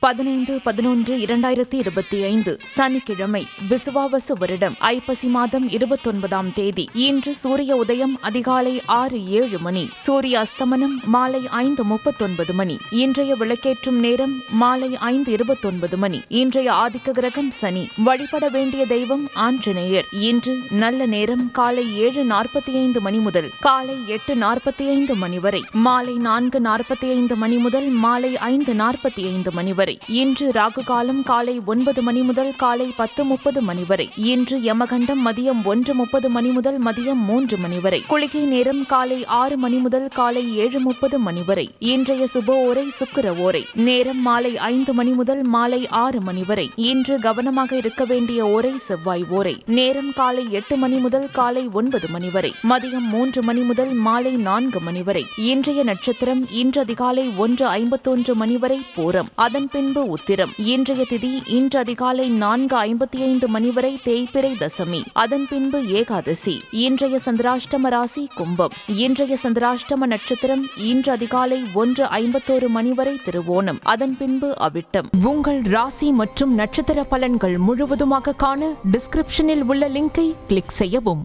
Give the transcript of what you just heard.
15-11-2025 சனிக்கிழமை விசுவாவசு வருடம் ஐப்பசி மாதம் 29ஆம் தேதி. இன்று சூரிய உதயம் அதிகாலை 6:07 மணி, சூரிய அஸ்தமனம் மாலை 5:39 மணி. இன்றைய விளக்கேற்றும் நேரம் மாலை 5:29 மணி. இன்றைய ஆதிக்க கிரகம் சனி. வழிபட வேண்டிய தெய்வம் ஆஞ்சநேயர். இன்று நல்ல நேரம் காலை 7:45 மணி முதல் காலை 8:45 மணி வரை, மாலை 4:45 மணி முதல் மாலை 5:45 மணி வரை. இன்று ராகு காலம் காலை 9 மணி முதல் காலை 10:30 மணி வரை. இன்று யமகண்டம் மதியம் 1:30 மணி முதல் மதியம் 3 மணி வரை. குளிகை நேரம் காலை 6 மணி முதல் காலை 7:30 மணி வரை. இன்றைய சுப ஓரை சுக்கிர ஓரை. நேரம் மாலை 5 மணி முதல் மாலை 6 மணி வரை. இன்று கவனமாக இருக்க வேண்டிய ஓரை செவ்வாய் ஓரை. நேரம் காலை 8 மணி முதல் காலை 9 மணி வரை. மதியம் 3 மணி முதல் மாலை 4 மணி வரை. இன்றைய நட்சத்திரம் இன்று அதிகாலை 1:51 மணி வரை பூரம், அதன் பின்பு உத்திரம். இன்றைய திதி இன்று அதிகாலை 4:55 மணி வரை தேய்பிறை தசமி, அதன் பின்பு ஏகாதசி. இன்றைய சந்திராஷ்டம ராசி கும்பம். இன்றைய சந்திராஷ்டம நட்சத்திரம் இன்று அதிகாலை 1:51 மணி வரை திருவோணம், அதன் பின்பு அவிட்டம். உங்கள் ராசி மற்றும் நட்சத்திர பலன்கள் முழுவதுமாக காண டிஸ்கிரிப்ஷனில் உள்ள லிங்கை கிளிக் செய்யவும்.